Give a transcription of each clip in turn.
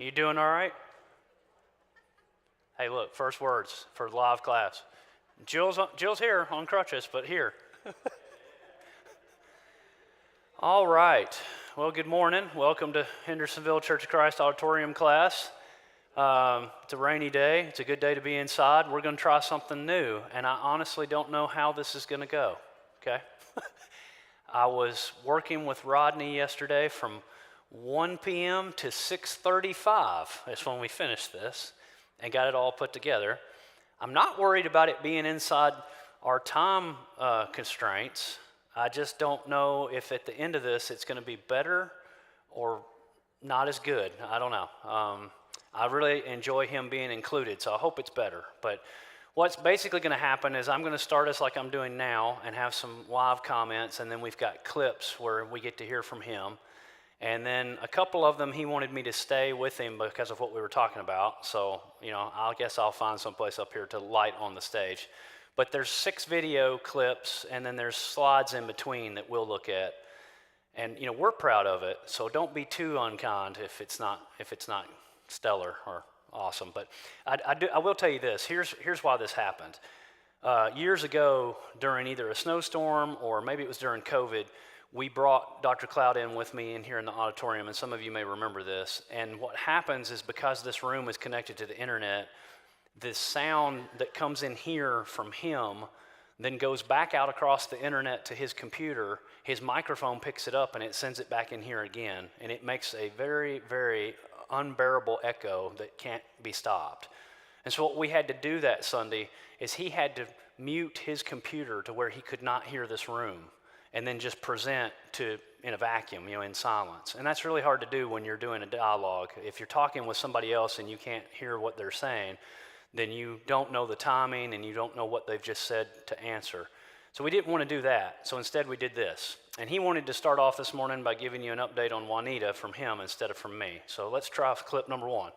You doing all right? Hey, look, first words for live class. Jill's here on crutches, but here. All right. Well, good morning. Welcome to Hendersonville Church of Christ Auditorium class. It's a rainy day. It's a good day to be inside. We're going to try something new, and I honestly don't know how this is going to go, okay? I was working with Rodney yesterday from 1 p.m. to 6:35. That's when we finished this and got it all put together. I'm not worried about it being inside our time constraints. I just don't know if at the end of this it's going to be better or not as good. I don't know. I really enjoy him being included, so I hope it's better. But what's basically going to happen is I'm going to start us like I'm doing now and have some live comments, and then we've got clips where we get to hear from him. And then a couple of them, he wanted me to stay with him because of what we were talking about. So, I guess I'll find someplace up here to light on the stage. But there's 6 video clips, and then there's slides in between that we'll look at. And, we're proud of it, so don't be too unkind if it's not stellar or awesome. But I will tell you this. Here's why this happened. Years ago, during either a snowstorm or maybe it was during COVID, we brought Dr. Cloud in with me in here in the auditorium, and some of you may remember this. And what happens is because this room is connected to the internet, the sound that comes in here from him then goes back out across the internet to his computer. His microphone picks it up and it sends it back in here again. And it makes a very, very unbearable echo that can't be stopped. And so what we had to do that Sunday is he had to mute his computer to where he could not hear this room, and then just present in a vacuum, in silence. And that's really hard to do when you're doing a dialogue. If you're talking with somebody else and you can't hear what they're saying, then you don't know the timing and you don't know what they've just said to answer. So we didn't want to do that. So instead we did this. And he wanted to start off this morning by giving you an update on Juanita from him instead of from me. So let's try clip number 1.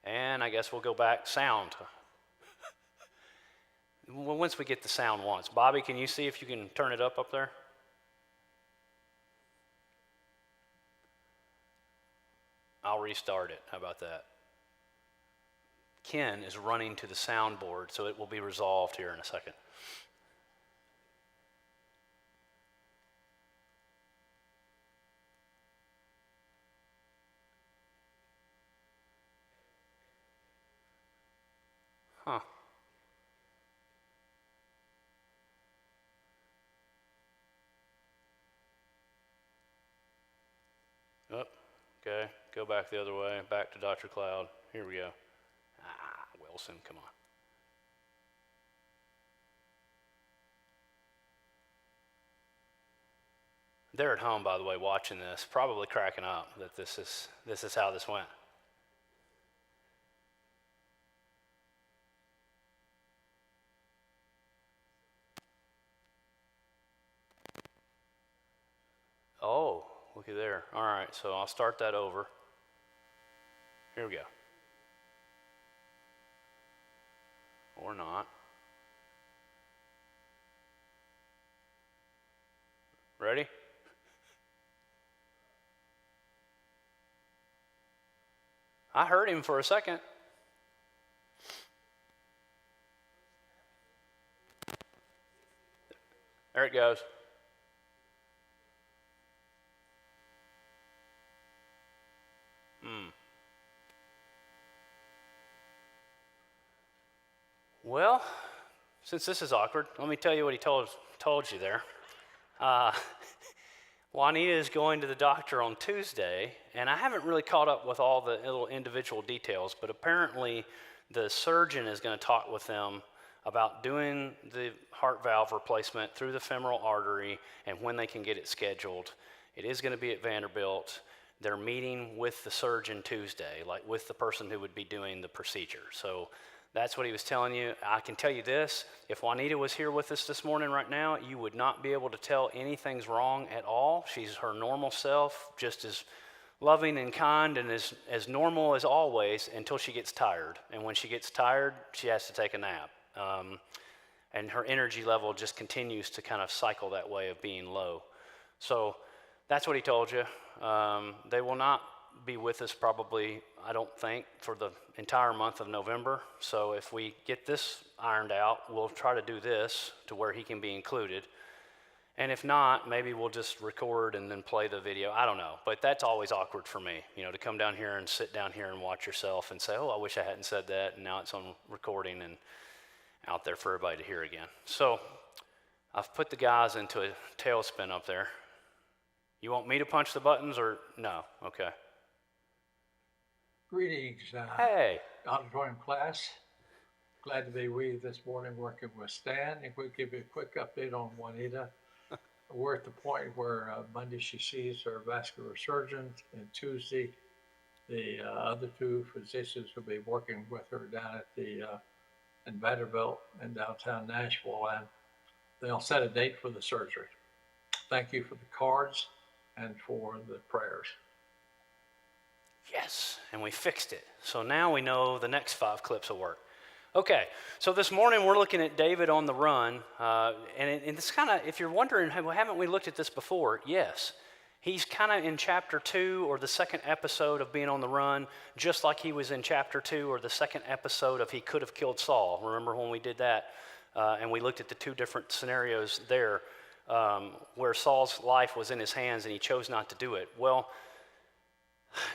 And I guess we'll go back sound. Well, once we get the sound once. Bobby, can you see if you can turn it up there? I'll restart it. How about that? Ken is running to the soundboard, so it will be resolved here in a second. Huh. Oh, okay, go back the other way, back to Dr. Cloud. Here we go. Wilson, come on. They're at home, by the way, watching this, probably cracking up that this is how this went. Oh, look at there. All right, so I'll start that over. Here we go. Or not. Ready? I heard him for a second. There it goes. Well, since this is awkward, let me tell you what he told you there. Juanita is going to the doctor on Tuesday, and I haven't really caught up with all the little individual details, but apparently the surgeon is going to talk with them about doing the heart valve replacement through the femoral artery and when they can get it scheduled. It is going to be at Vanderbilt. They're meeting with the surgeon Tuesday, like with the person who would be doing the procedure. So that's what he was telling you. I can tell you this, if Juanita was here with us this morning right now, you would not be able to tell anything's wrong at all. She's her normal self, just as loving and kind and as normal as always until she gets tired. And when she gets tired, she has to take a nap. And her energy level just continues to kind of cycle that way of being low. So that's what he told you. They will not be with us probably, I don't think, for the entire month of November. So if we get this ironed out, we'll try to do this to where he can be included. And if not, maybe we'll just record and then play the video. I don't know, but that's always awkward for me, to come down here and sit down here and watch yourself and say, oh, I wish I hadn't said that, and now it's on recording and out there for everybody to hear again. So I've put the guys into a tailspin up there. You want me to punch the buttons or no? Okay. Greetings, Hey. Auditorium class. Glad to be with you this morning working with Stan. If we give you a quick update on Juanita. We're at the point where Monday she sees her vascular surgeon, and Tuesday the other two physicians will be working with her down at the in Vanderbilt in downtown Nashville, and they'll set a date for the surgery. Thank you for the cards and for the prayers. Yes, and we fixed it. So now we know the next 5 clips will work. Okay, so this morning we're looking at David on the run, and it's kind of, if you're wondering, hey, well, haven't we looked at this before? Yes. He's kind of in chapter 2 or the second episode of being on the run, just like he was in chapter 2 or the second episode of he could have killed Saul. Remember when we did that? And we looked at the 2 different scenarios there where Saul's life was in his hands and he chose not to do it. Well,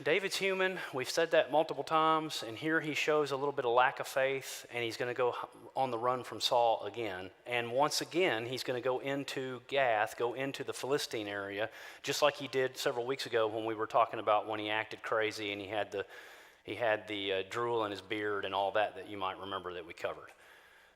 David's human. We've said that multiple times, and here he shows a little bit of lack of faith, and he's going to go on the run from Saul again. And once again, he's going to go into Gath, go into the Philistine area, just like he did several weeks ago when we were talking about when he acted crazy and he had the drool in his beard and all that you might remember that we covered.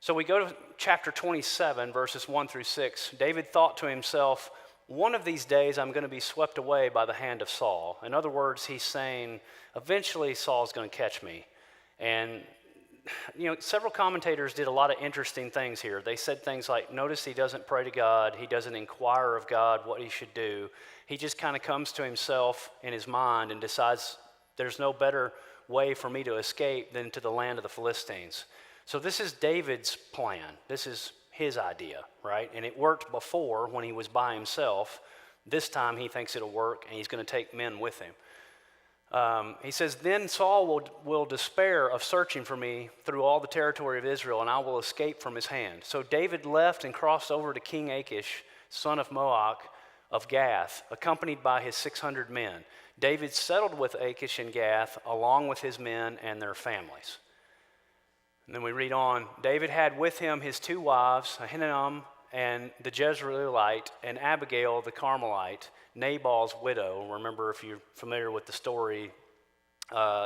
So we go to chapter 27, verses 1 through 6. David thought to himself, one of these days I'm going to be swept away by the hand of Saul. In other words, he's saying, eventually Saul's going to catch me. And, several commentators did a lot of interesting things here. They said things like, notice he doesn't pray to God. He doesn't inquire of God what he should do. He just kind of comes to himself in his mind and decides there's no better way for me to escape than to the land of the Philistines. So this is David's plan. This is his idea, right? And it worked before when he was by himself. This time he thinks it'll work, and he's going to take men with him. He says, then Saul will despair of searching for me through all the territory of Israel, and I will escape from his hand. So David left and crossed over to King Achish, son of Maoch of Gath, accompanied by his 600 men. David settled with Achish in Gath, along with his men and their families. And then we read on, David had with him his 2 wives, Ahinoam and the Jezreelite, and Abigail the Carmelite, Nabal's widow. Remember, if you're familiar with the story,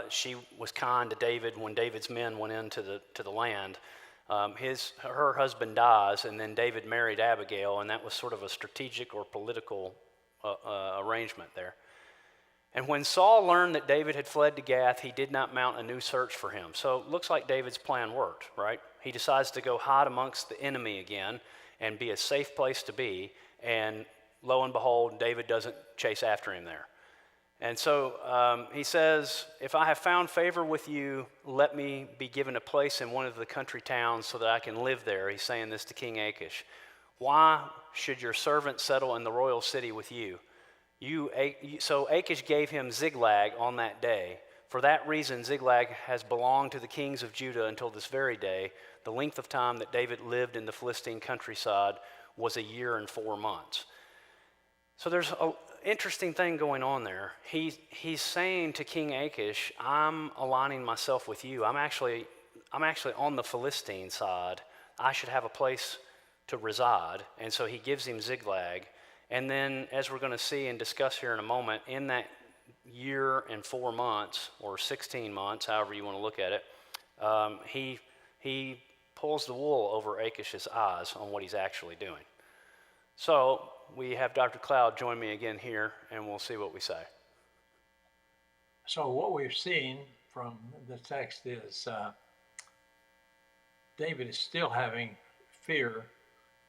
she was kind to David when David's men went into the land. Her husband dies, and then David married Abigail, and that was sort of a strategic or political arrangement there. And when Saul learned that David had fled to Gath, he did not mount a new search for him. So it looks like David's plan worked, right? He decides to go hide amongst the enemy again and be a safe place to be. And lo and behold, David doesn't chase after him there. And so he says, if I have found favor with you, let me be given a place in one of the country towns so that I can live there. He's saying this to King Achish. Why should your servant settle in the royal city with you? So Achish gave him Ziklag on that day. For that reason, Ziklag has belonged to the kings of Judah until this very day. The length of time that David lived in the Philistine countryside was 1 year and 4 months. So there's an interesting thing going on there. He's saying to King Achish, I'm aligning myself with you. I'm actually on the Philistine side. I should have a place to reside. And so he gives him Ziklag. And then, as we're going to see and discuss here in a moment, in that 1 year and 4 months, or 16 months, however you want to look at it, he pulls the wool over Achish's eyes on what he's actually doing. So we have Dr. Cloud join me again here, and we'll see what we say. So what we've seen from the text is David is still having fear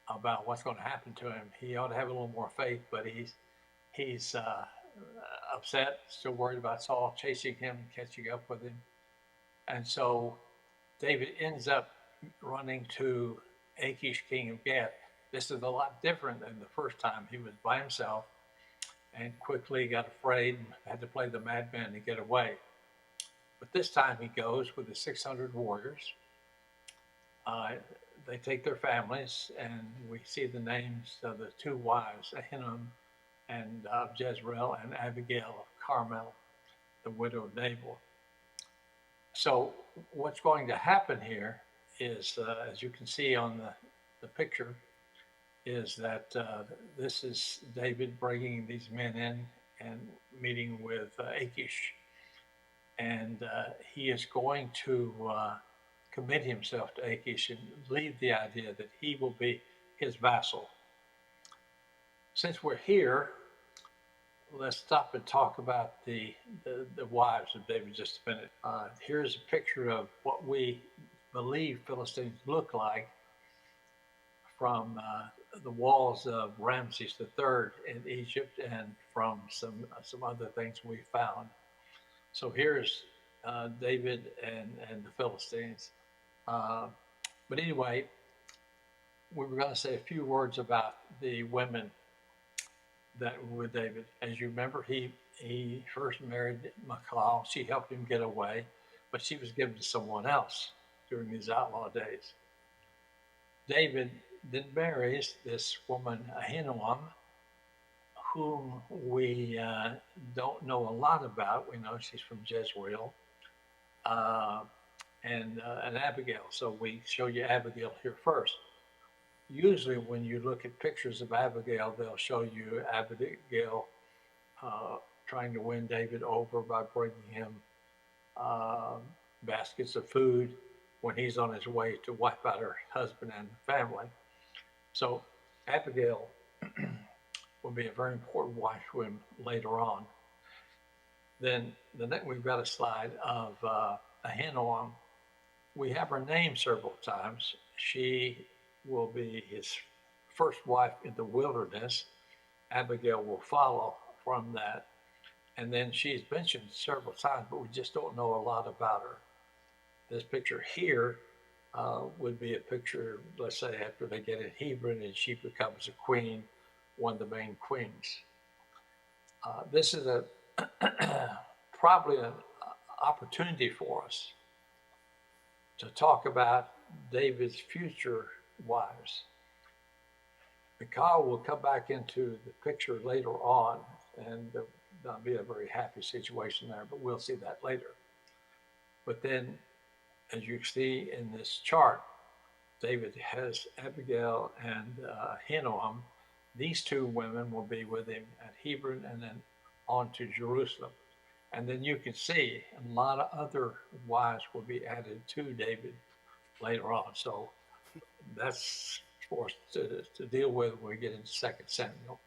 about what's going to happen to him. He ought to have a little more faith, but he's upset, still worried about Saul chasing him, catching up with him. And so David ends up running to Achish, king of Gath. This is a lot different than the first time he was by himself, and quickly got afraid and had to play the madman to get away. But this time he goes with the 600 warriors. Uh, they take their families, and we see the names of the two wives, Ahinoam and of Jezreel, and Abigail of Carmel, the widow of Nabal. So what's going to happen here is, as you can see on the picture, is that this is David bringing these men in and meeting with Achish. And he is going to commit himself to Achish and leave the idea that he will be his vassal. Since we're here, let's stop and talk about the wives of David just a minute. Here's a picture of what we believe Philistines look like from the walls of Ramses III in Egypt and from some other things we found. So here's David and the Philistines. But anyway, we were going to say a few words about the women that were with David. As you remember, he first married Michal. She helped him get away, but she was given to someone else during these outlaw days. David then marries this woman, Ahinoam, whom we don't know a lot about. We know she's from Jezreel, and Abigail. So we show you Abigail here first. Usually when you look at pictures of Abigail, they'll show you Abigail trying to win David over by bringing him baskets of food when he's on his way to wipe out her husband and family. So Abigail will be a very important wife to him later on. Then we've got a slide of Ahinoam. We have her name several times. She will be his first wife in the wilderness. Abigail will follow from that. And then she's mentioned several times, but we just don't know a lot about her. This picture here would be a picture, let's say, after they get in Hebron and she becomes a queen, one of the main queens. This is probably an opportunity for us to talk about David's future wives. Michal will come back into the picture later on, and there'll not be a very happy situation there, but we'll see that later. But then, as you see in this chart, David has Abigail and Ahinoam. These two women will be with him at Hebron and then on to Jerusalem. And then you can see a lot of other wives will be added to David later on. So that's for us to deal with when we get into 2 Samuel.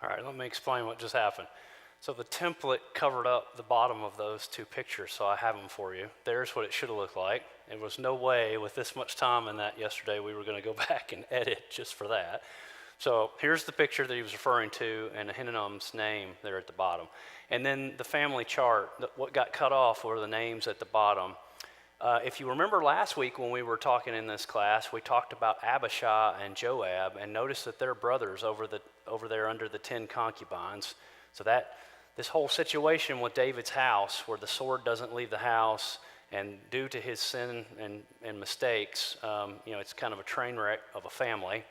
All right, let me explain what just happened. So the template covered up the bottom of those two pictures, so I have them for you. There's what it should have looked like. There was no way with this much time in that yesterday we were going to go back and edit just for that. So here's the picture that he was referring to and Ahinoam's name there at the bottom. And then the family chart, what got cut off were the names at the bottom. If you remember last week when we were talking in this class, we talked about Abishai and Joab, and notice that they're brothers over there under the 10 concubines. So that this whole situation with David's house, where the sword doesn't leave the house, and due to his sin and mistakes, it's kind of a train wreck of a family.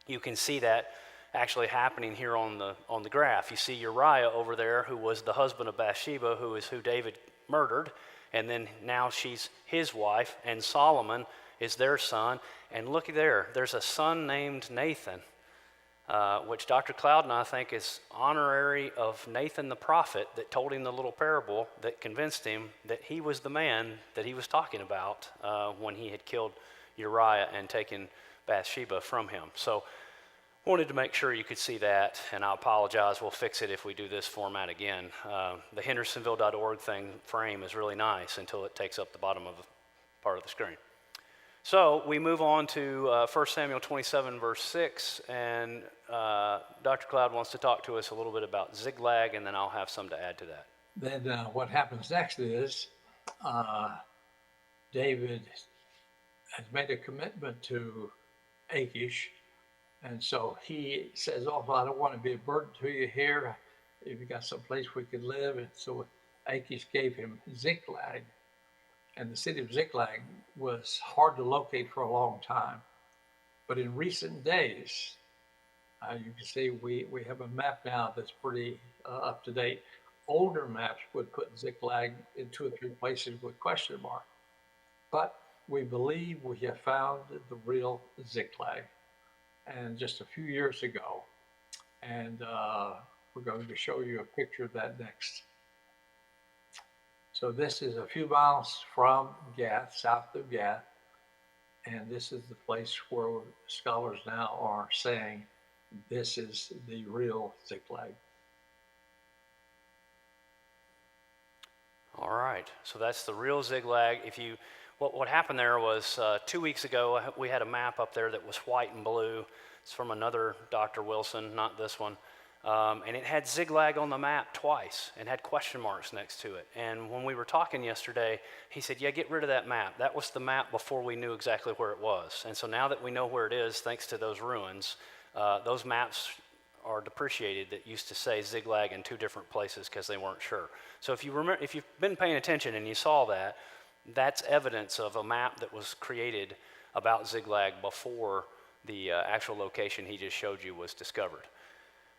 You can see that actually happening here on the graph. You see Uriah over there, who was the husband of Bathsheba, who is who David murdered, and then now she's his wife, and Solomon is their son. And look there, there's a son named Nathan, which Dr. Cloud and I think is honorary of Nathan the prophet that told him the little parable that convinced him that he was the man that he was talking about when he had killed Uriah and taken Bathsheba from him. So wanted to make sure you could see that, and I apologize, we'll fix it if we do this format again. The hendersonville.org frame is really nice until it takes up the bottom of part of the screen. So we move on to 1 Samuel 27, verse 6, and Dr. Cloud wants to talk to us a little bit about Ziklag, and then I'll have some to add to that. Then what happens next is David has made a commitment to Achish And so he says, "Oh, well, I don't want to be a burden to you here. If you got some place we could live." And so Achish gave him Ziklag. And the city of Ziklag was hard to locate for a long time. But in recent days, you can see we have a map now that's pretty up to date. Older maps would put Ziklag in 2 or 3 places with question mark. But we believe we have found the real Ziklag. And just a few years ago, and we're going to show you a picture of that next. So this is a few miles from Gath, south of Gath, and this is the place where scholars now are saying this is the real Ziklag. All right, so that's the real Ziklag. What happened there was 2 weeks ago we had a map up there that was white and blue. It's from another Dr. Wilson, not this one. And it had Ziklag on the map twice and had question marks next to it. And when we were talking yesterday, he said, yeah, get rid of that map. That was the map before we knew exactly where it was. And so now that we know where it is, thanks to those ruins, those maps are depreciated that used to say Ziklag in 2 different places because they weren't sure. So if you've been paying attention and you saw that, that's evidence of a map that was created about Ziklag before the actual location he just showed you was discovered.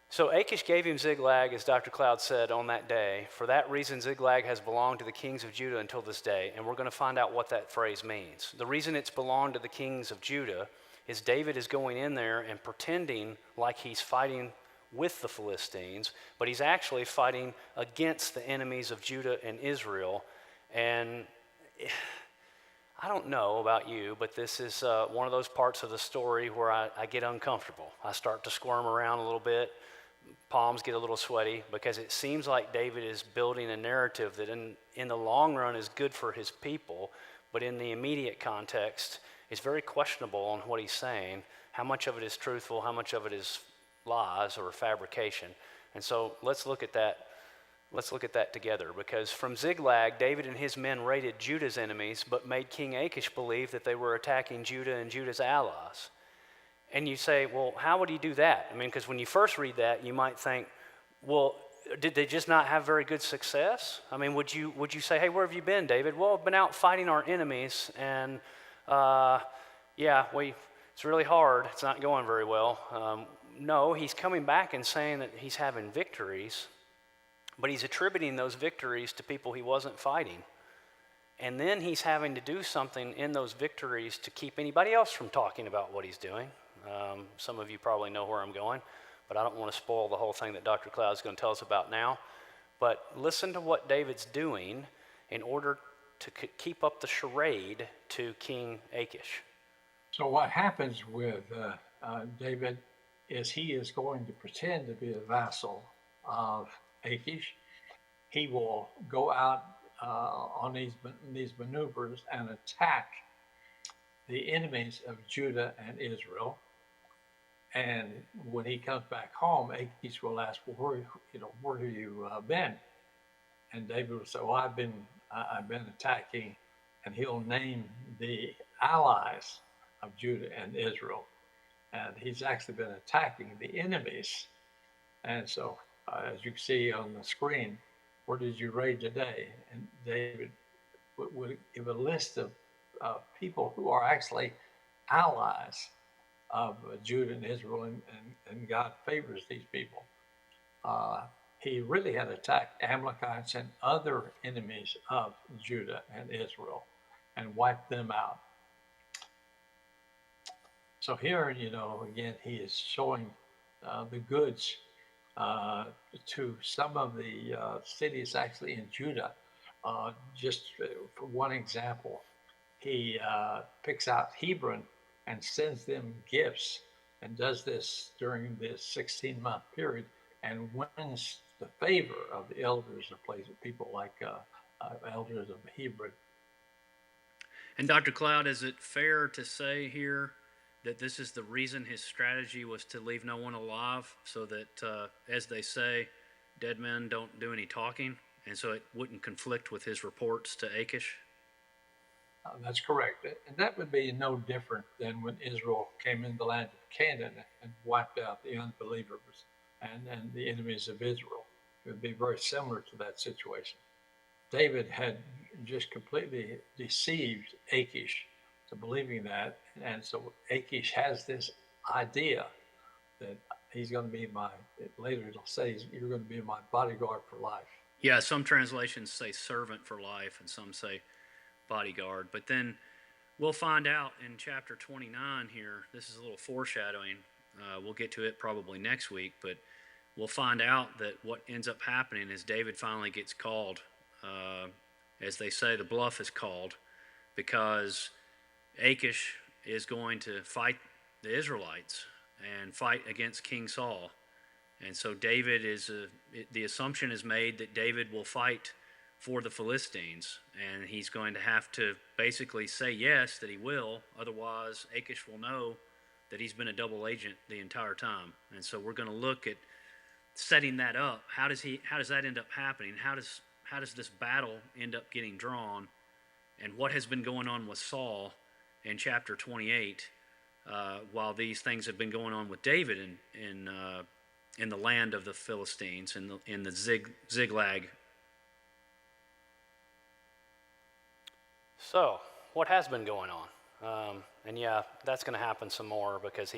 So Achish gave him Ziklag, as Dr. Cloud said, on that day. For that reason, Ziklag has belonged to the kings of Judah until this day, and we're going to find out what that phrase means. The reason it's belonged to the kings of Judah is David is going in there and pretending like he's fighting with the Philistines, but he's actually fighting against the enemies of Judah and Israel. And I don't know about you, but this is one of those parts of the story where I get uncomfortable. I start to squirm around a little bit. Palms get a little sweaty because it seems like David is building a narrative that in the long run is good for his people, but in the immediate context, it's very questionable on what he's saying. How much of it is truthful, how much of it is lies or fabrication. And so let's look at that. Let's look at that together, because from Ziklag, David and his men raided Judah's enemies, but made King Achish believe that they were attacking Judah and Judah's allies. And you say, well, how would he do that? I mean, because when you first read that, you might think, well, did they just not have very good success? I mean, would you say, hey, where have you been, David? Well, I've been out fighting our enemies, and it's really hard. It's not going very well. No, he's coming back and saying that he's having victories, but he's attributing those victories to people he wasn't fighting. And then he's having to do something in those victories to keep anybody else from talking about what he's doing. Some of you probably know where I'm going, but I don't want to spoil the whole thing that Dr. Cloud is going to tell us about now. But listen to what David's doing in order to keep up the charade to King Achish. So what happens with David is he is going to pretend to be a vassal of Achish. He will go out on these maneuvers and attack the enemies of Judah and Israel. And when he comes back home, Achish will ask, "Well, where have you been?" And David will say, "Well, I've been attacking," and he'll name the allies of Judah and Israel. And he's actually been attacking the enemies. And so, as you can see on the screen, where did you raid today? And David would give a list of people who are actually allies of Judah and Israel, and God favors these people. He really had attacked Amalekites and other enemies of Judah and Israel and wiped them out. So here, again, he is showing the goods to some of the cities actually in Judah. Just for one example, he picks out Hebron and sends them gifts, and does this during this 16-month period, and wins the favor of the elders of places, people like elders of Hebron. And Dr. Cloud, is it fair to say here that this is the reason his strategy was to leave no one alive, so that, as they say, dead men don't do any talking, and so it wouldn't conflict with his reports to Achish? That's correct. And that would be no different than when Israel came in the land of Canaan and wiped out the unbelievers and the enemies of Israel. It would be very similar to that situation. David had just completely deceived Achish to believing that. And so Achish has this idea that he's going to be later it'll say, you're going to be my bodyguard for life. Yeah, some translations say servant for life, and some say bodyguard. But then we'll find out in chapter 29 here. This is a little foreshadowing. We'll get to it probably next week, but we'll find out that what ends up happening is David finally gets called. As they say, the bluff is called because Achish is going to fight the Israelites and fight against King Saul. And so the assumption is made that David will fight for the Philistines, and he's going to have to basically say yes, that he will. Otherwise, Achish will know that he's been a double agent the entire time. And so we're going to look at setting that up. How does that end up happening? How does this battle end up getting drawn? And what has been going on with Saul in chapter 28, while these things have been going on with David in the land of the Philistines, in the Ziklag. So, what has been going on? And yeah, that's going to happen some more because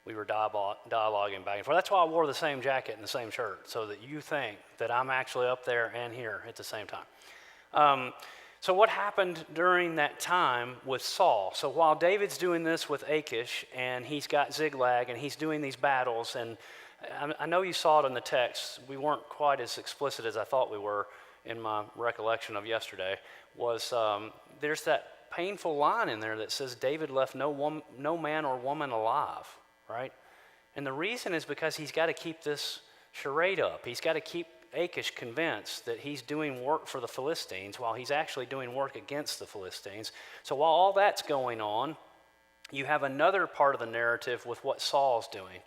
we were dialoguing back and forth. That's why I wore the same jacket and the same shirt, so that you think that I'm actually up there and here at the same time. So what happened during that time with Saul? So while David's doing this with Achish, and he's got Ziklag, and he's doing these battles, and I know you saw it in the text. We weren't quite as explicit as I thought we were in my recollection of yesterday, was there's that painful line in there that says David left no man or woman alive, right? And the reason is because he's got to keep this charade up. He's got to keep Achish convinced that he's doing work for the Philistines while he's actually doing work against the Philistines. So while all that's going on, you have another part of the narrative with what Saul's doing.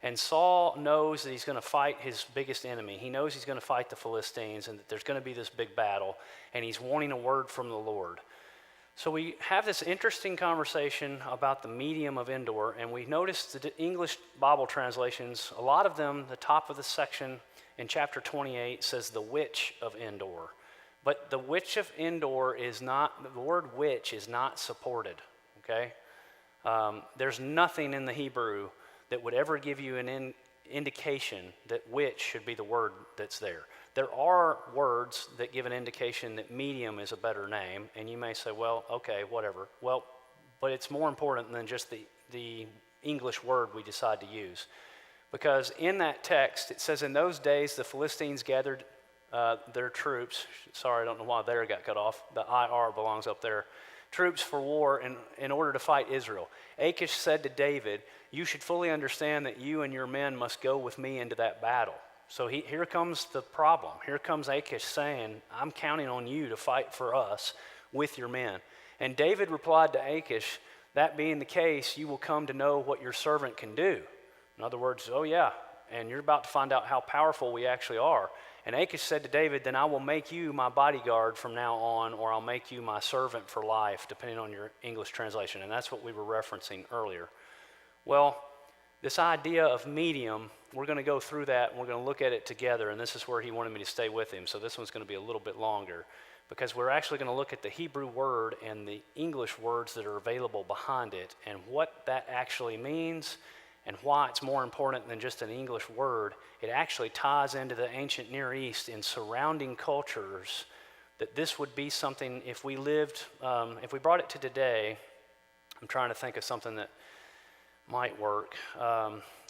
And Saul knows that he's going to fight his biggest enemy. He knows he's going to fight the Philistines and that there's going to be this big battle, and he's wanting a word from the Lord. So we have this interesting conversation about the medium of Endor, and we noticed the English Bible translations, a lot of them, the top of the section in chapter 28 says the witch of Endor. But the witch of Endor is not, the word witch is not supported, okay? There's nothing in the Hebrew that would ever give you an indication that witch should be the word that's there. There are words that give an indication that medium is a better name, and you may say, well, okay, whatever. Well, but it's more important than just the English word we decide to use. Because in that text, it says, in those days the Philistines gathered their troops. Sorry, I don't know why there got cut off. The IR belongs up there. Troops for war in order to fight Israel. Achish said to David, you should fully understand that you and your men must go with me into that battle. So here comes the problem. Here comes Achish saying, I'm counting on you to fight for us with your men. And David replied to Achish, that being the case, you will come to know what your servant can do. In other words, oh yeah, and you're about to find out how powerful we actually are. And Achish said to David, then I will make you my bodyguard from now on, or I'll make you my servant for life, depending on your English translation. And that's what we were referencing earlier. Well, this idea of medium, we're going to go through that, and we're going to look at it together, and this is where he wanted me to stay with him. So this one's going to be a little bit longer, because we're actually going to look at the Hebrew word and the English words that are available behind it, and what that actually means, and why it's more important than just an English word. It actually ties into the ancient Near East in surrounding cultures, that this would be something, if we brought it to today, I'm trying to think of something that might work.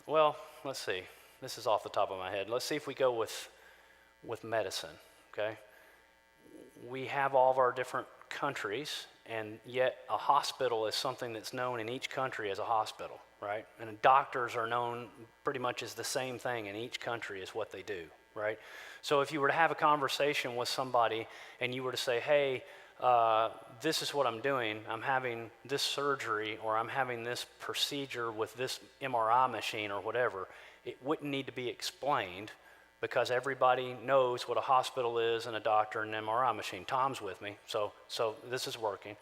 Well, let's see. This is off the top of my head. Let's see if we go with medicine, okay? We have all of our different countries, and yet a hospital is something that's known in each country as a hospital, right? And doctors are known pretty much as the same thing in each country as what they do, right? So if you were to have a conversation with somebody and you were to say, hey, this is what I'm doing, I'm having this surgery, or I'm having this procedure with this MRI machine or whatever, it wouldn't need to be explained because everybody knows what a hospital is and a doctor and an MRI machine. Tom's with me, so this is working.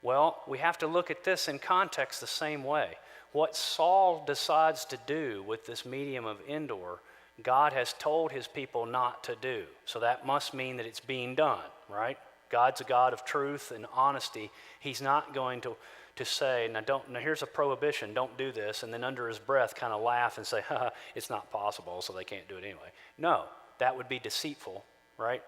Well, we have to look at this in context the same way. What Saul decides to do with this medium of Endor, God has told his people not to do. So that must mean that it's being done, right? God's a God of truth and honesty. He's not going to say, now here's a prohibition, don't do this, and then under his breath kind of laugh and say, haha, it's not possible, so they can't do it anyway. No, that would be deceitful, right?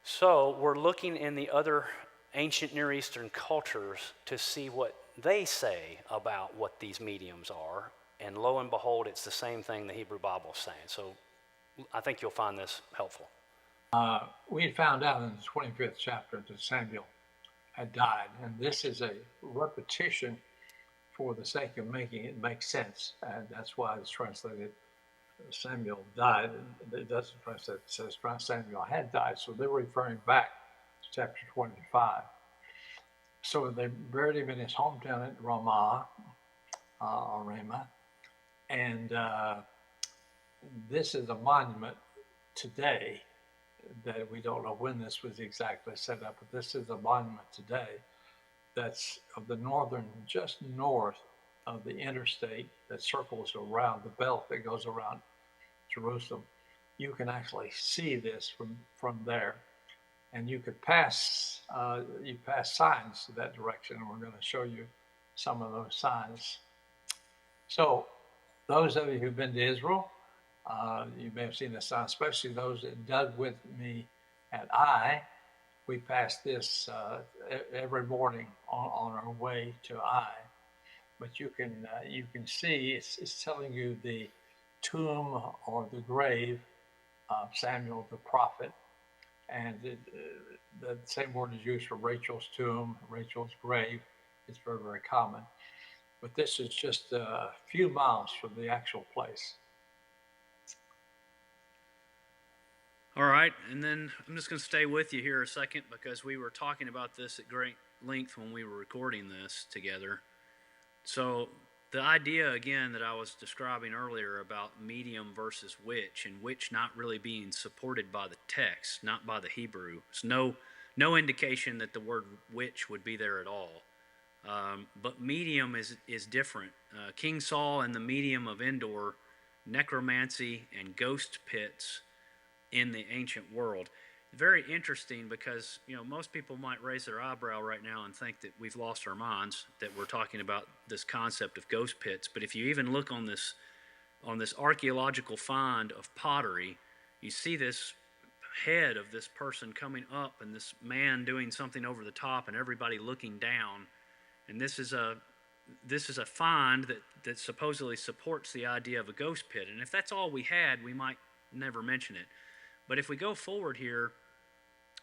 So we're looking in the other ancient Near Eastern cultures to see what they say about what these mediums are, and lo and behold, it's the same thing the Hebrew Bible is saying. So I think you'll find this helpful. We had found out in the 25th chapter that Samuel had died, and this is a repetition for the sake of making it make sense, and that's why it's translated Samuel died. It doesn't translate, it says Samuel had died, so they're referring back to chapter 25. So they buried him in his hometown at Ramah, or Ramah, and this is a monument today that we don't know when this was exactly set up, but this is a monument today that's of the northern, just north of the interstate that circles around the belt that goes around Jerusalem. You can actually see this from there, and you could pass signs to that direction, and we're going to show you some of those signs. So those of you who've been to Israel, you may have seen the sign, especially those that dug with me at Ai. We pass this every morning on our way to Ai. But you can see it's telling you the tomb or the grave of Samuel the prophet, and the same word is used for Rachel's tomb, Rachel's grave. It's very, very common. But this is just a few miles from the actual place. All right, and then I'm just going to stay with you here a second because we were talking about this at great length when we were recording this together. So the idea, again, that I was describing earlier about medium versus witch, and witch not really being supported by the text, not by the Hebrew. There's no indication that the word witch would be there at all. But medium is different. King Saul and the medium of Endor, necromancy and ghost pits in the ancient world. Very interesting because, most people might raise their eyebrow right now and think that we've lost our minds, that we're talking about this concept of ghost pits. But if you even look on this archaeological find of pottery, you see this head of this person coming up and this man doing something over the top and everybody looking down. And this is a find that supposedly supports the idea of a ghost pit. And if that's all we had, we might never mention it. But if we go forward here,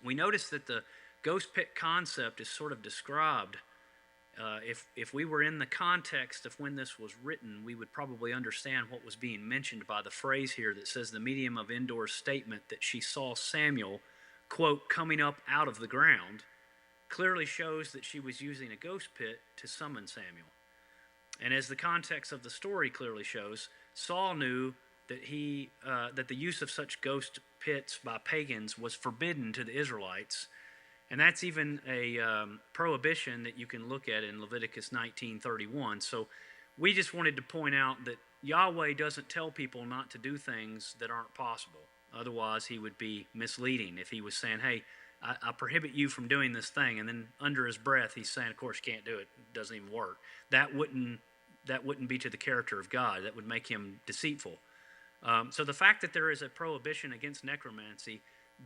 we notice that the ghost pit concept is sort of described. If we were in the context of when this was written, we would probably understand what was being mentioned by the phrase here that says the medium of Endor's statement that she saw Samuel, quote, coming up out of the ground, clearly shows that she was using a ghost pit to summon Samuel. And as the context of the story clearly shows, Saul knew that the use of such ghost pits by pagans was forbidden to the Israelites, and that's even a prohibition that you can look at in Leviticus 19:31. So we just wanted to point out that Yahweh doesn't tell people not to do things that aren't possible. Otherwise, he would be misleading if he was saying, hey, I prohibit you from doing this thing, and then under his breath he's saying, of course you can't do it. It doesn't even work. That wouldn't be to the character of God. That would make him deceitful. So the fact that there is a prohibition against necromancy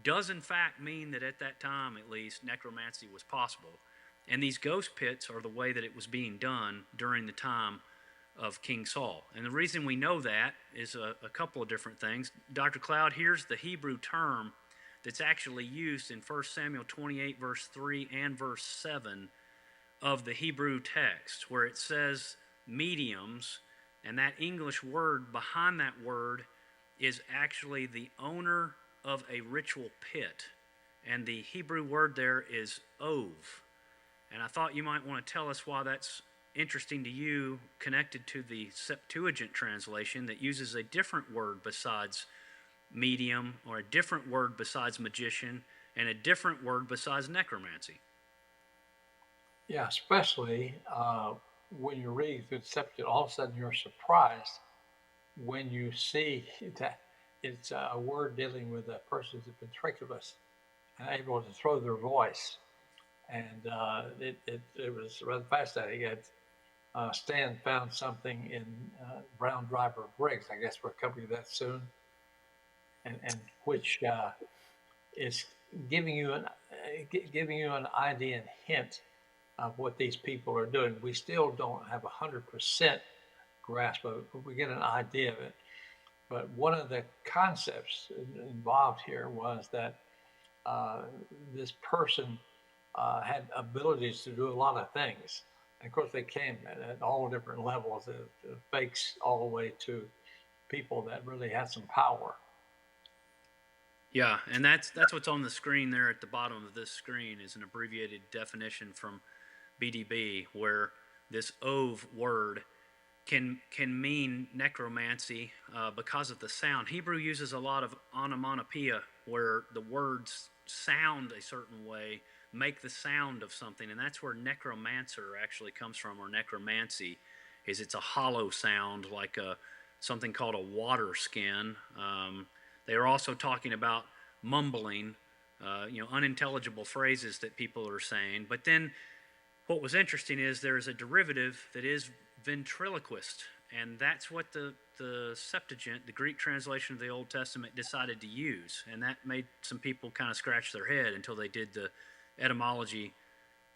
does in fact mean that at that time, at least, necromancy was possible. And these ghost pits are the way that it was being done during the time of King Saul. And the reason we know that is a couple of different things. Dr. Cloud, here's the Hebrew term that's actually used in 1 Samuel 28, verse 3 and verse 7 of the Hebrew text, where it says mediums. And that English word behind that word is actually the owner of a ritual pit. And the Hebrew word there is ov. And I thought you might want to tell us why that's interesting to you, connected to the Septuagint translation that uses a different word besides medium, or a different word besides magician, and a different word besides necromancy. Yeah, especially when you're reading through the Septuagint, all of a sudden you're surprised when you see that it's a word dealing with a person who's ventriculous and able to throw their voice. And it was rather fascinating. Stan found something in Brown Driver Briggs, I guess we're coming to that soon, and which is giving you giving you an idea and hint of what these people are doing. We still don't have 100% grasp of it, but we get an idea of it. But one of the concepts involved here was that uh, this person had abilities to do a lot of things. And of course, they came at all different levels, fakes all the way to people that really had some power. Yeah, and that's what's on the screen there at the bottom of this screen is an abbreviated definition from BDB, where this ov word can mean necromancy because of the sound. Hebrew uses a lot of onomatopoeia, where the words sound a certain way, make the sound of something, and that's where necromancer actually comes from, or necromancy, is it's a hollow sound like something called a water skin. They are also talking about mumbling, unintelligible phrases that people are saying. But then what was interesting is there is a derivative that is ventriloquist, and that's what the Septuagint, the Greek translation of the Old Testament, decided to use, and that made some people kind of scratch their head until they did the etymology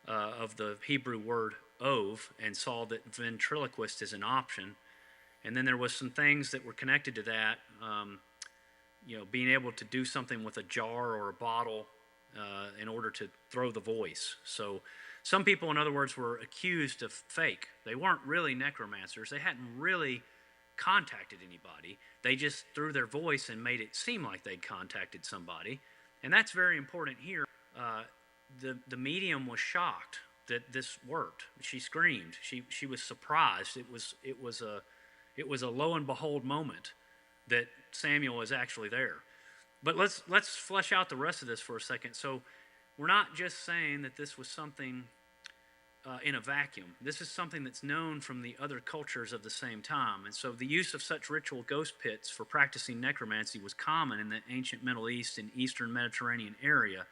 of the Hebrew word ov and saw that ventriloquist is an option. And then there was some things that were connected to that, being able to do something with a jar or a bottle in order to throw the voice. So some people, in other words, were accused of fake. They weren't really necromancers. They hadn't really contacted anybody. They just threw their voice and made it seem like they'd contacted somebody. And that's very important here. The medium was shocked that this worked. She screamed. She was surprised. It was a lo and behold moment that Samuel is actually there. But let's flesh out the rest of this for a second. So we're not just saying that this was something in a vacuum. This is something that's known from the other cultures of the same time. And so the use of such ritual ghost pits for practicing necromancy was common in the ancient Middle East and Eastern Mediterranean area.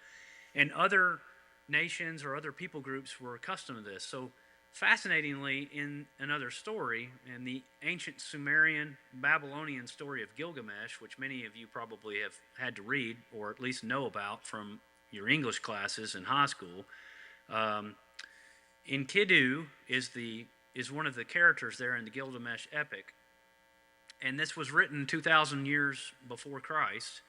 And other nations or other people groups were accustomed to this. So fascinatingly, in another story, in the ancient Sumerian Babylonian story of Gilgamesh, which many of you probably have had to read or at least know about from your English classes in high school, Enkidu is one of the characters there in the Gilgamesh epic, and this was written 2,000 years before Christ.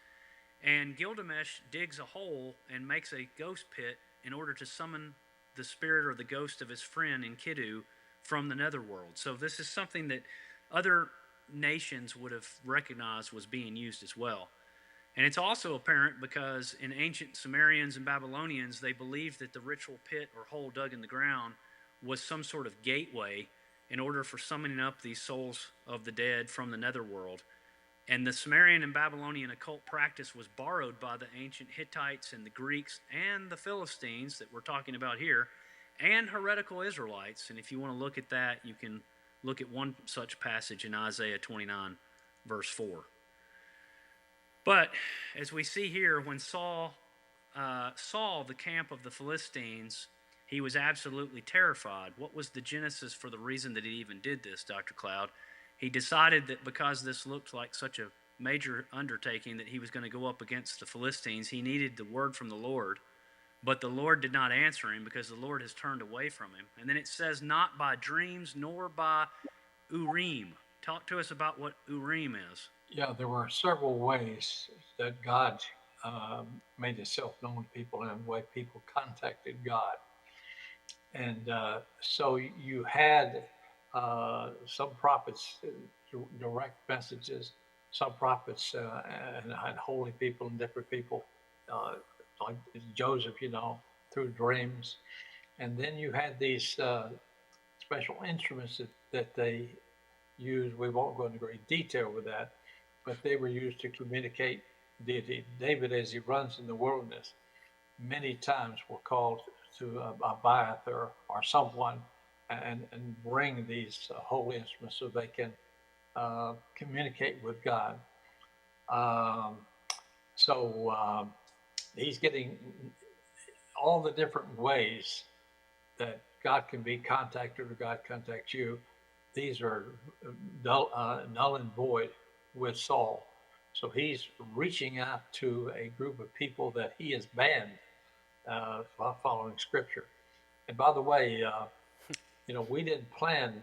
And Gilgamesh digs a hole and makes a ghost pit in order to summon the spirit or the ghost of his friend Enkidu from the netherworld. So this is something that other nations would have recognized was being used as well. And it's also apparent because in ancient Sumerians and Babylonians, they believed that the ritual pit or hole dug in the ground was some sort of gateway in order for summoning up these souls of the dead from the netherworld. And the Sumerian and Babylonian occult practice was borrowed by the ancient Hittites and the Greeks and the Philistines that we're talking about here, and heretical Israelites. And if you want to look at that, you can look at one such passage in Isaiah 29, verse 4. But as we see here, when Saul saw the camp of the Philistines, he was absolutely terrified. What was the genesis for the reason that he even did this, Dr. Cloud? He decided that because this looked like such a major undertaking that he was going to go up against the Philistines, he needed the word from the Lord. But the Lord did not answer him because the Lord has turned away from him. And then it says, not by dreams nor by Urim. Talk to us about what Urim is. Yeah, there were several ways that God made himself known to people and the way people contacted God. And so you had some prophets direct messages, some prophets and holy people and different people, like Joseph, through dreams. And then you had these special instruments that they used. We won't go into great detail with that, but they were used to communicate deity. David, as he runs in the wilderness, many times were called to Abiathar or someone and bring these holy instruments so they can communicate with God. Um, so he's getting all the different ways that God can be contacted or God contacts you. These are null and void with Saul. So he's reaching out to a group of people that he has banned following Scripture. And by the way, we didn't plan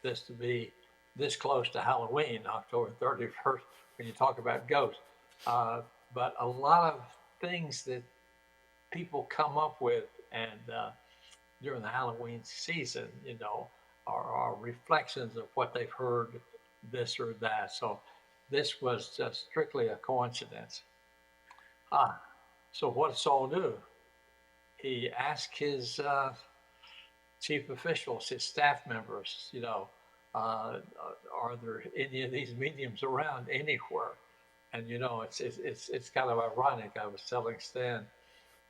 this to be this close to Halloween, October 31st, when you talk about ghosts. But a lot of things that people come up with and during the Halloween season, are reflections of what they've heard, this or that. So this was just strictly a coincidence. Ah, so what did Saul do? He asked his chief officials, his staff members, are there any of these mediums around anywhere? And it's kind of ironic. I was telling Stan,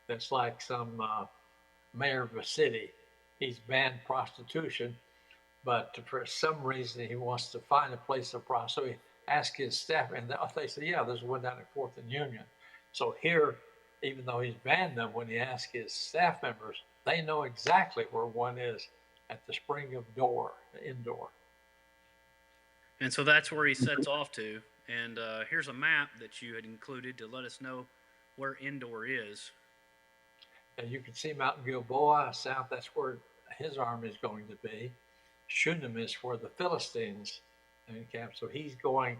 that's like some mayor of a city. He's banned prostitution, but for some reason he wants to find a place of prostitution. So he asked his staff, and they said, "Yeah, there's one down at Fourth and Union." So here, even though he's banned them, when he asked his staff members, they know exactly where one is at the Spring of Door, indoor. And so that's where he sets off to. And here's a map that you had included to let us know where Endor is. And you can see Mount Gilboa south. That's where his army is going to be. Shunem is where the Philistines encamp. So he's going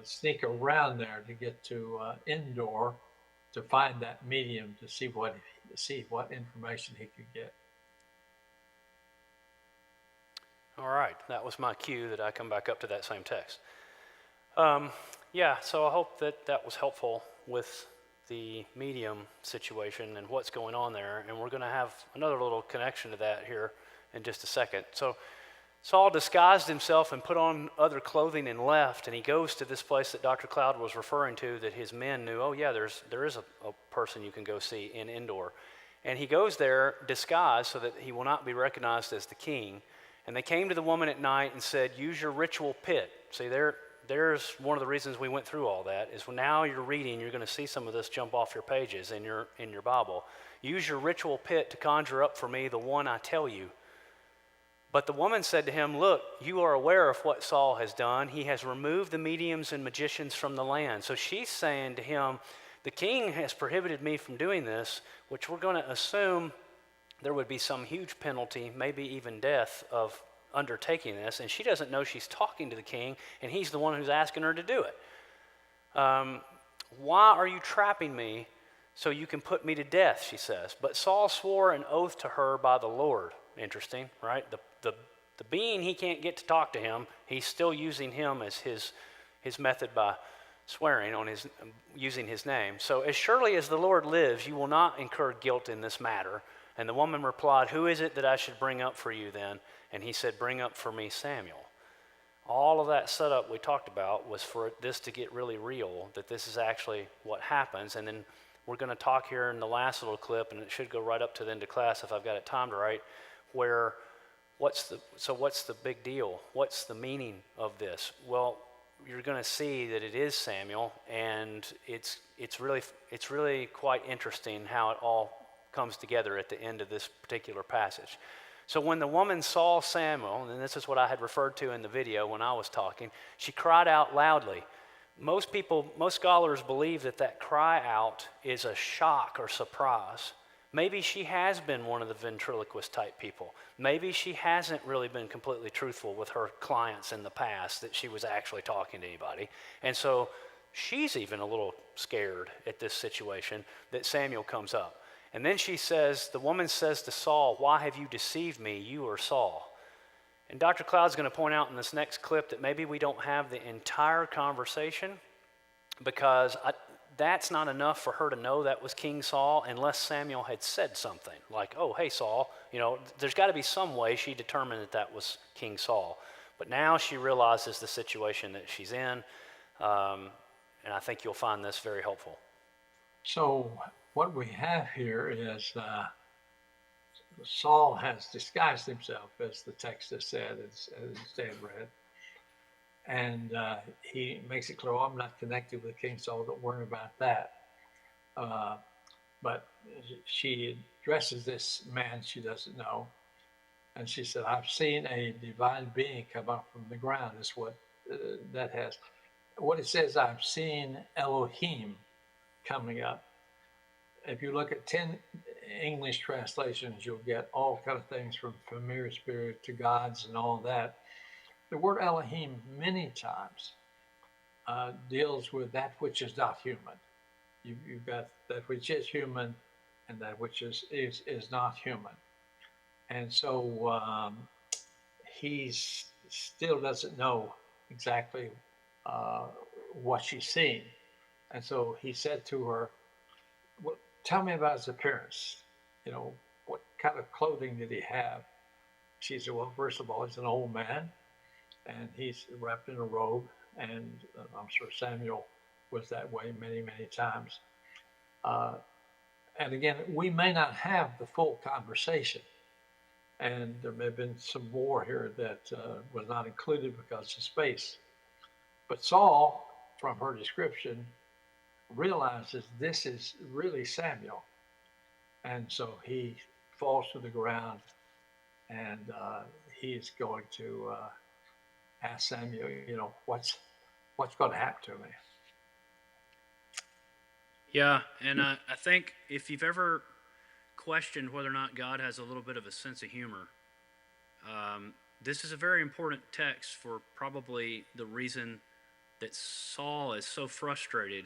sneak around there to get to Endor to find that medium to see what information he could get. All right, that was my cue that I come back up to that same text. So I hope that was helpful with the medium situation and what's going on there, and we're going to have another little connection to that here in just a second. So Saul disguised himself and put on other clothing and left, and he goes to this place that Dr. Cloud was referring to that his men knew, oh yeah, there is a person you can go see in Endor. And he goes there disguised so that he will not be recognized as the king. And they came to the woman at night and said, use your ritual pit. See, there's one of the reasons we went through all that, is when now you're reading, you're going to see some of this jump off your pages in your Bible. Use your ritual pit to conjure up for me the one I tell you. But the woman said to him, look, you are aware of what Saul has done. He has removed the mediums and magicians from the land. So she's saying to him, the king has prohibited me from doing this, which we're going to assume there would be some huge penalty, maybe even death, of undertaking this. And she doesn't know she's talking to the king, and he's the one who's asking her to do it. Why are you trapping me so you can put me to death, she says. But Saul swore an oath to her by the Lord. Interesting, right? The being he can't get to talk to him, he's still using him as his method by swearing on using his name. So as surely as the Lord lives, you will not incur guilt in this matter. And the woman replied, who is it that I should bring up for you then? And he said, bring up for me Samuel. All of that setup we talked about was for this to get really real, that this is actually what happens. And then we're going to talk here in the last little clip, and it should go right up to the end of class if I've got it timed right, where what's the big deal? What's the meaning of this? Well, you're going to see that it is Samuel, and it's really quite interesting how it all comes together at the end of this particular passage. So when the woman saw Samuel, and this is what I had referred to in the video when I was talking, she cried out loudly. Most scholars believe that cry out is a shock or surprise. Maybe she has been one of the ventriloquist type people. Maybe she hasn't really been completely truthful with her clients in the past, that she was actually talking to anybody. And so she's even a little scared at this situation that Samuel comes up. And then the woman says to Saul, why have you deceived me, you are Saul? And Dr. Cloud's going to point out in this next clip that maybe we don't have the entire conversation, because that's not enough for her to know that was King Saul unless Samuel had said something like, oh, hey, Saul. There's got to be some way she determined that was King Saul. But now she realizes the situation that she's in, and I think you'll find this very helpful. So what we have here is Saul has disguised himself, as the text has said, as Stan read, and he makes it clear, oh, I'm not connected with King Saul. Don't worry about that. Uh, but she addresses this man she doesn't know, and she said, "I've seen a divine being come up from the ground." Is what that has. What it says, I've seen Elohim coming up. If you look at 10 English translations, you'll get all kind of things from familiar spirit to gods and all that. The word Elohim many times deals with that which is not human. You've got that which is human and that which is not human. And so he still doesn't know exactly uh, what she's seen. And so he said to her, well, tell me about his appearance. You know, what kind of clothing did he have? She said, well, first of all, he's an old man and he's wrapped in a robe. And I'm sure Samuel was that way many, many times. Uh, and again, we may not have the full conversation. And there may have been some more here that was not included because of space. But Saul, from her description, realizes this is really Samuel. And so he falls to the ground and he's going to ask Samuel, you know, what's going to happen to me? Yeah, and I think if you've ever questioned whether or not God has a little bit of a sense of humor, this is a very important text for probably the reason that Saul is so frustrated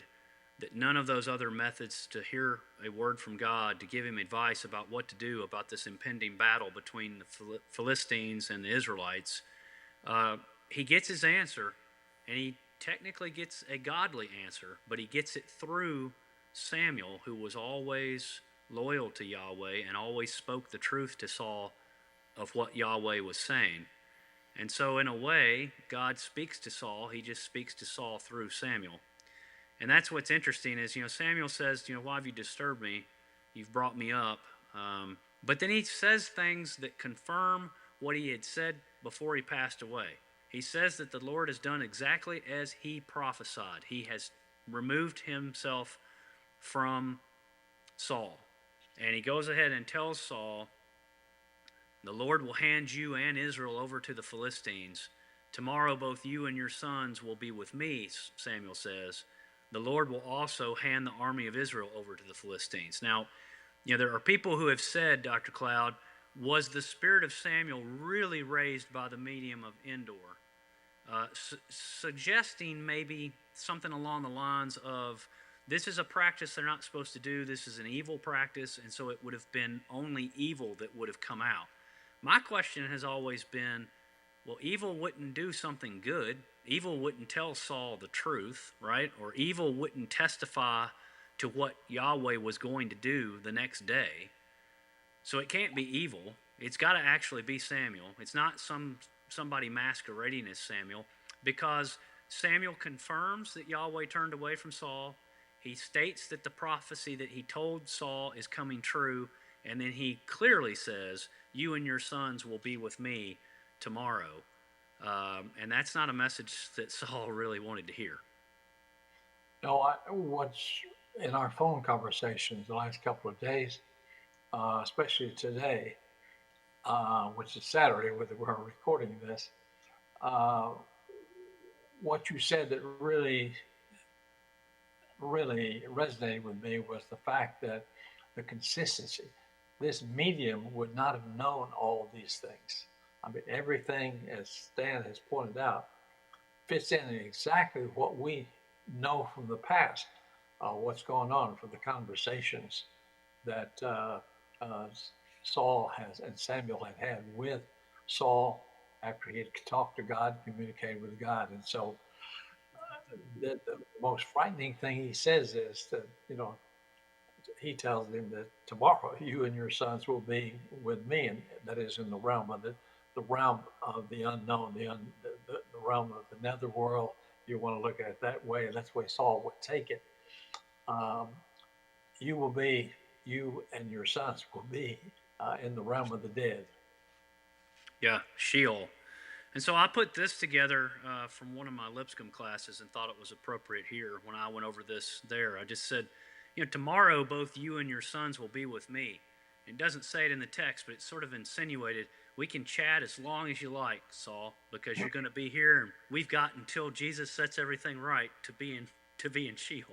that none of those other methods to hear a word from God, to give him advice about what to do about this impending battle between the Philistines and the Israelites, he gets his answer, and he technically gets a godly answer, but he gets it through Samuel, who was always loyal to Yahweh and always spoke the truth to Saul of what Yahweh was saying. And so, in a way, God speaks to Saul. He just speaks to Saul through Samuel. And that's what's interesting is, Samuel says, why have you disturbed me? You've brought me up. But then he says things that confirm what he had said before he passed away. He says that the Lord has done exactly as he prophesied. He has removed himself from Saul. And he goes ahead and tells Saul, the Lord will hand you and Israel over to the Philistines. Tomorrow both you and your sons will be with me, Samuel says. The Lord will also hand the army of Israel over to the Philistines. Now, there are people who have said, Dr. Cloud, was the spirit of Samuel really raised by the medium of Endor? Suggesting maybe something along the lines of, this is a practice they're not supposed to do, this is an evil practice, and so it would have been only evil that would have come out. My question has always been, well, evil wouldn't do something good. Evil wouldn't tell Saul the truth, right? Or evil wouldn't testify to what Yahweh was going to do the next day. So it can't be evil. It's got to actually be Samuel. It's not somebody masquerading as Samuel, because Samuel confirms that Yahweh turned away from Saul. He states that the prophecy that he told Saul is coming true, and then he clearly says, you and your sons will be with me tomorrow. And that's not a message that Saul really wanted to hear. No, what's in our phone conversations the last couple of days, especially today, which is Saturday, when we're recording this, what you said that really resonated with me was the fact that the consistency. This medium would not have known all these things. I mean, everything, as Stan has pointed out, fits in exactly what we know from the past, what's going on from the conversations that Saul has and Samuel had with Saul after he had talked to God, communicated with God. And so the most frightening thing he says is that, he tells him that tomorrow you and your sons will be with me, and that is in the realm of the realm of the unknown, the realm of the netherworld. You want to look at it that way, and that's the way Saul would take it. You and your sons will be in the realm of the dead. Yeah, Sheol. And so I put this together from one of my Lipscomb classes and thought it was appropriate here when I went over this there. I just said, tomorrow both you and your sons will be with me. It doesn't say it in the text, but it's sort of insinuated. We can chat as long as you like, Saul, because you're going to be here, and we've got until Jesus sets everything right to be in Sheol.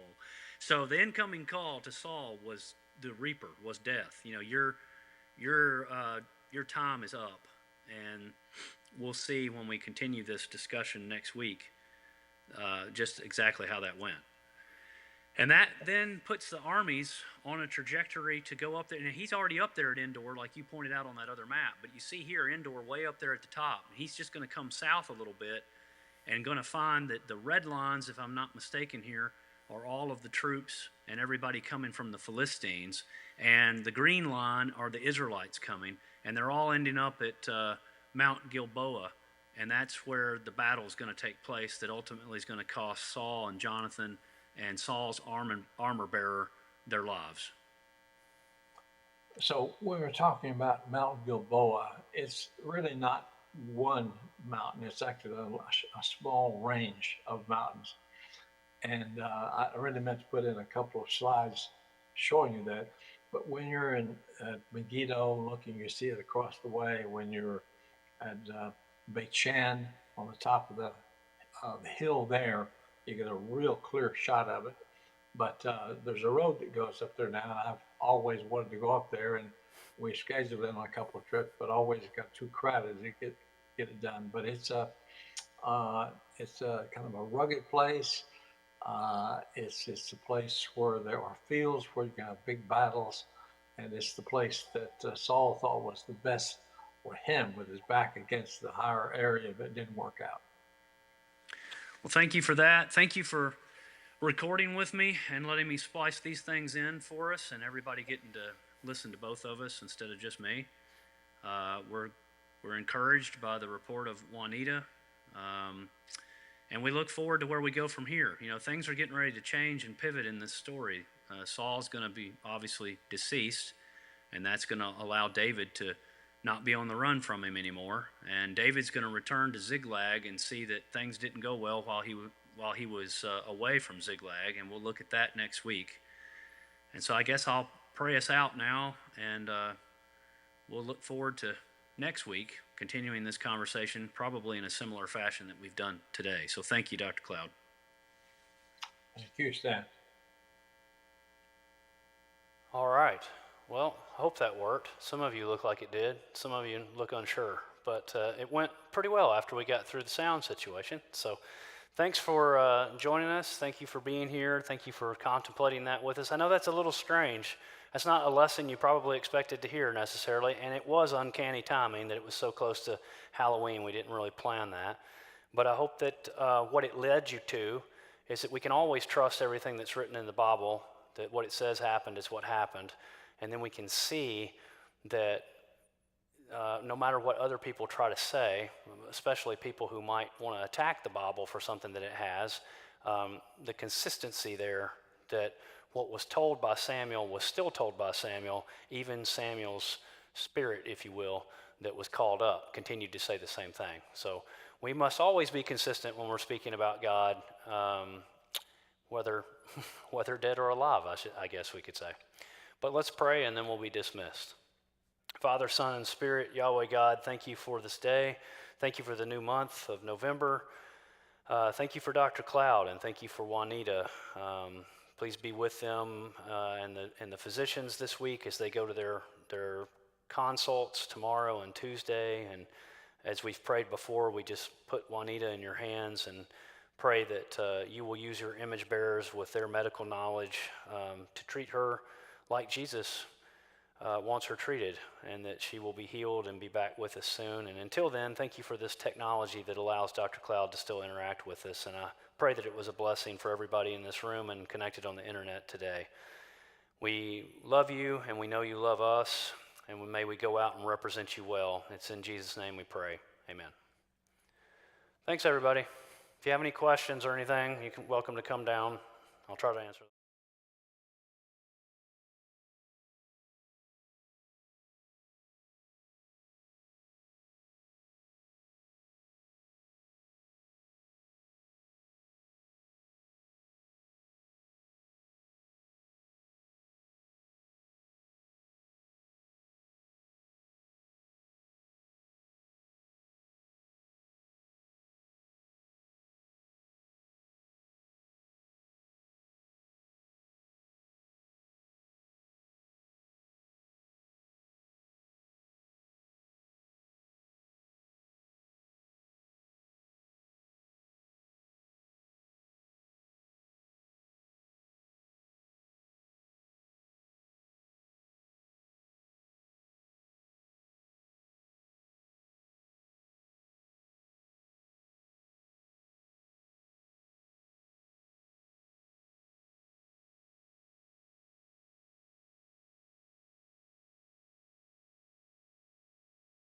So the incoming call to Saul was the reaper, was death. Your time is up, and we'll see when we continue this discussion next week just exactly how that went. And that then puts the armies on a trajectory to go up there. And he's already up there at Endor, like you pointed out on that other map. But you see here, Endor way up there at the top. He's just going to come south a little bit and going to find that the red lines, if I'm not mistaken here, are all of the troops and everybody coming from the Philistines. And the green line are the Israelites coming. And they're all ending up at Mount Gilboa. And that's where the battle is going to take place that ultimately is going to cost Saul and Jonathan and Saul's armor bearer their lives. So when we're talking about Mount Gilboa, it's really not one mountain. It's actually a small range of mountains. And I really meant to put in a couple of slides showing you that. But when you're in Megiddo looking, you see it across the way. When you're at Beit Shan on the top of the hill there, you get a real clear shot of it. But there's a road that goes up there now, and I've always wanted to go up there, and we scheduled it on a couple of trips, but always got too crowded to get it done. But it's a kind of a rugged place. It's a place where there are fields where you can have big battles, and it's the place that Saul thought was the best for him with his back against the higher area, but it didn't work out. Well, thank you for that. Thank you for recording with me and letting me splice these things in for us and everybody getting to listen to both of us instead of just me. We're encouraged by the report of Juanita, and we look forward to where we go from here. Things are getting ready to change and pivot in this story. Saul's going to be obviously deceased, and that's going to allow David to not be on the run from him anymore. And David's going to return to Ziklag and see that things didn't go well while he was away from Ziklag, and we'll look at that next week. And so I guess I'll pray us out now, and we'll look forward to next week continuing this conversation, probably in a similar fashion that we've done today. So thank you, Dr. Cloud. Thank you, Stan. All right. Well, I hope that worked. Some of you look like it did. Some of you look unsure. But it went pretty well after we got through the sound situation. So thanks for joining us. Thank you for being here. Thank you for contemplating that with us. I know that's a little strange. That's not a lesson you probably expected to hear necessarily, and it was uncanny timing that it was so close to Halloween. We didn't really plan that. But I hope that what it led you to is that we can always trust everything that's written in the Bible, that what it says happened is what happened. And then we can see that no matter what other people try to say, especially people who might want to attack the Bible for something that it has, the consistency there, that what was told by Samuel was still told by Samuel, even Samuel's spirit, if you will, that was called up, continued to say the same thing. So we must always be consistent when we're speaking about God, whether dead or alive, I guess we could say. But let's pray, and then we'll be dismissed. Father, Son, and Spirit, Yahweh God, thank you for this day. Thank you for the new month of November. Thank you for Dr. Cloud, and thank you for Juanita. Please be with them and the physicians this week as they go to their consults tomorrow and Tuesday. And as we've prayed before, we just put Juanita in your hands and pray that you will use your image bearers with their medical knowledge to treat her like Jesus wants her treated, and that she will be healed and be back with us soon. And until then, thank you for this technology that allows Dr. Cloud to still interact with us. And I pray that it was a blessing for everybody in this room and connected on the internet today. We love you, and we know you love us, and may we go out and represent you well. It's in Jesus' name we pray. Amen. Thanks, everybody. If you have any questions or anything, you're welcome to come down. I'll try to answer them.